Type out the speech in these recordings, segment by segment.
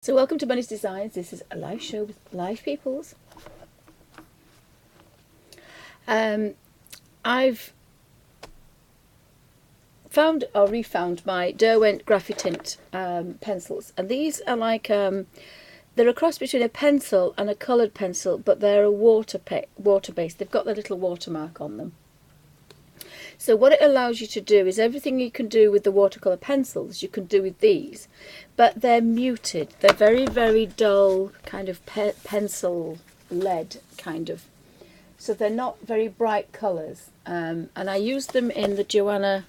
So welcome to Bunny's Designs. This is a live show with live peoples. I've found or refound my Derwent Graphitint pencils, and these are like they're a cross between a pencil and a coloured pencil, but they're a water based. They've got the little watermark on them. So what it allows you to do is everything you can do with the watercolour pencils, you can do with these, but they're muted. They're very, very dull, kind of pencil lead kind of. So they're not very bright colours. And I used them in the Joanna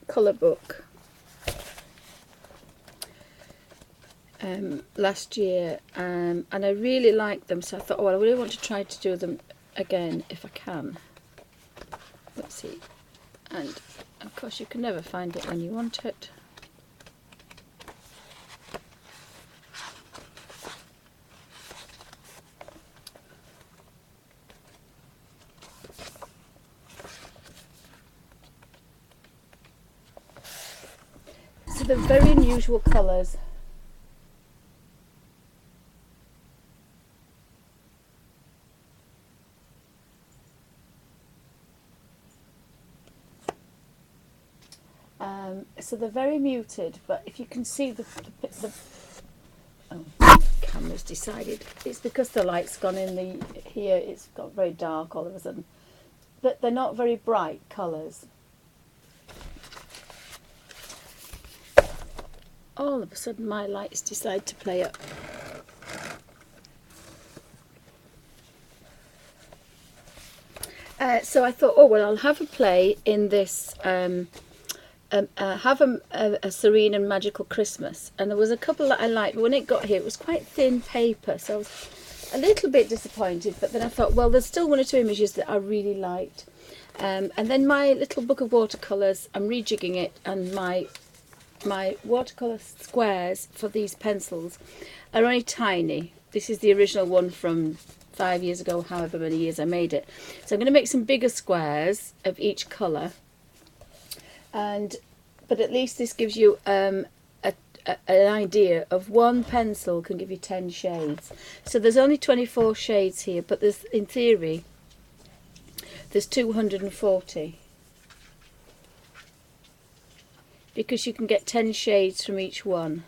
colour book last year, and I really liked them. So I thought, oh, well, I really want to try to do them again if I can. Let's see, and of course you can never find it when you want it. So they're very unusual colours. So they're very muted, but if you can see the camera's decided it's because the light's gone in the here. It's got very dark all of a sudden. But they're not very bright colours. All of a sudden, my lights decide to play up. So I thought, oh well, I'll have a play in this. Have a Serene and Magical Christmas, and there was a couple that I liked, but when it got here it was quite thin paper, so I was a little bit disappointed, but then I thought, well, there's still one or two images that I really liked, and then my little book of watercolours, I'm rejigging it, and my watercolour squares for these pencils are only tiny. This is the original one from 5 years ago, however many years I made it, so I'm going to make some bigger squares of each colour. But at least this gives you an idea of one pencil can give you 10 shades. So there's only 24 shades here, but there's, in theory, there's 240. Because you can get 10 shades from each one.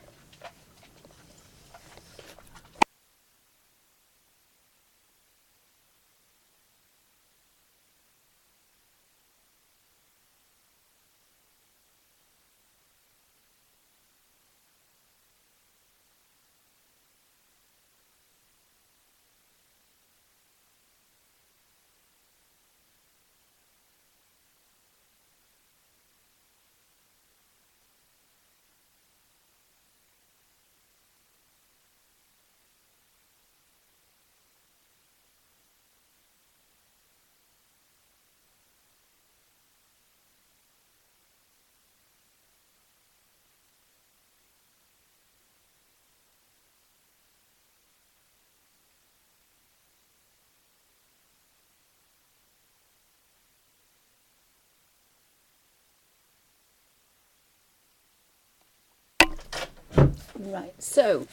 Right, so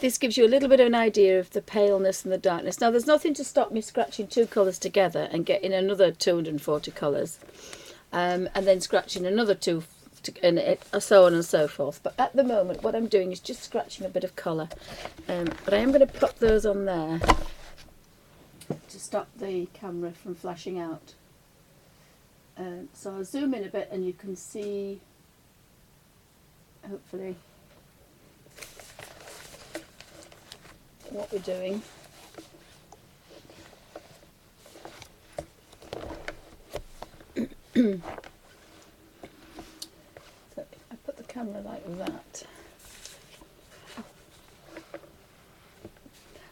this gives you a little bit of an idea of the paleness and the darkness. Now, there's nothing to stop me scratching two colours together and getting another 240 colours, and then scratching another two, and so on and so forth. But at the moment, what I'm doing is just scratching a bit of colour. But I am going to pop those on there to stop the camera from flashing out. So I'll zoom in a bit and you can see, hopefully, what we're doing. So I put the camera like that,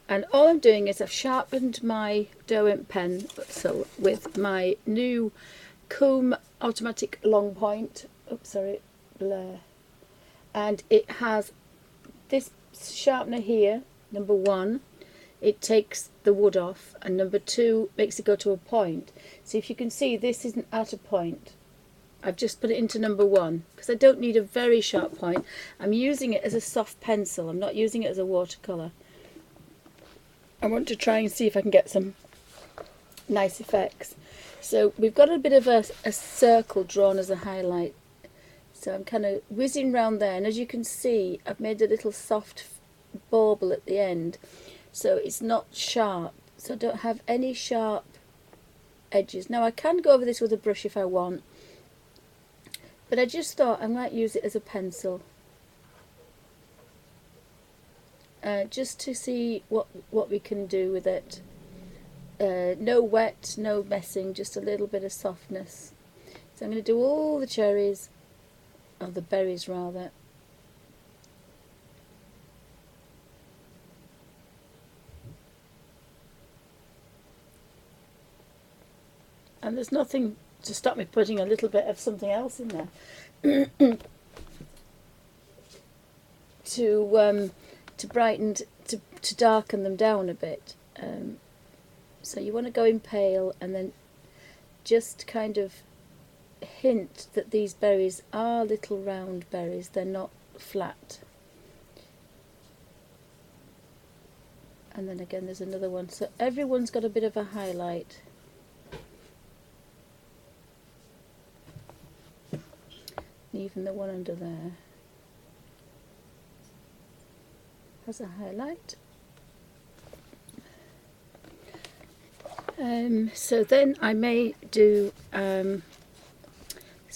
and all I'm doing is I've sharpened my Derwent pen with my new comb automatic long point. Oops, sorry, blur. And it has this sharpener here. Number one, it takes the wood off, and number two makes it go to a point. So if you can see, this isn't at a point, I've just put it into number 1 because I don't need a very sharp point. I'm using it as a soft pencil. I'm not using it as a watercolour. I want to try and see if I can get some nice effects. So we've got a bit of a circle drawn as a highlight. So I'm kind of whizzing round there, and as you can see, I've made a little soft bauble at the end. So it's not sharp. So I don't have any sharp edges. Now I can go over this with a brush if I want, but I just thought I might use it as a pencil. Just to see what we can do with it. No wet, no messing, just a little bit of softness. So I'm going to do all the cherries, or the berries rather. And there's nothing to stop me putting a little bit of something else in there to brighten, to darken them down a bit. So you want to go in pale and then just kind of hint that these berries are little round berries, they're not flat. And then again there's another one, so everyone's got a bit of a highlight. Even the one under there has a highlight. So then I may do, this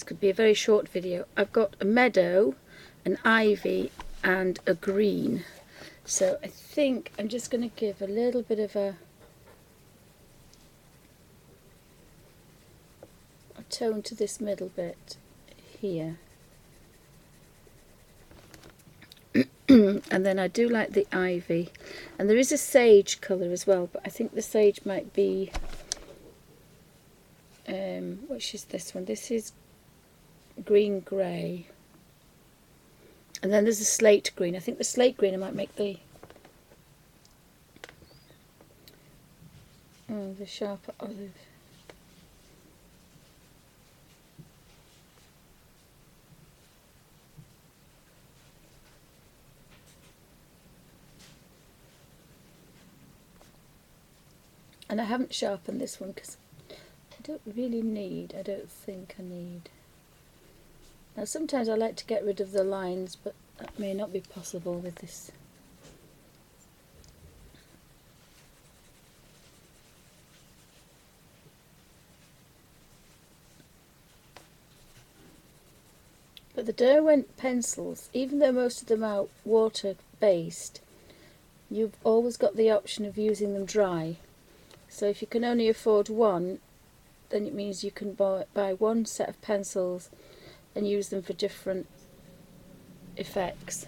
could be a very short video. I've got a meadow, an ivy and a green. So I think I'm just going to give a little bit of a tone to this middle bit here. And then I do like the ivy, and there is a sage colour as well, but I think the sage might be which is this one. This is green grey, and then there's a slate green. I think the slate green I might make the sharper olive. And I haven't sharpened this one because I don't think I need. Now sometimes I like to get rid of the lines, but that may not be possible with this. But the Derwent pencils, even though most of them are water based, you've always got the option of using them dry. So if you can only afford one, then it means you can buy one set of pencils and use them for different effects.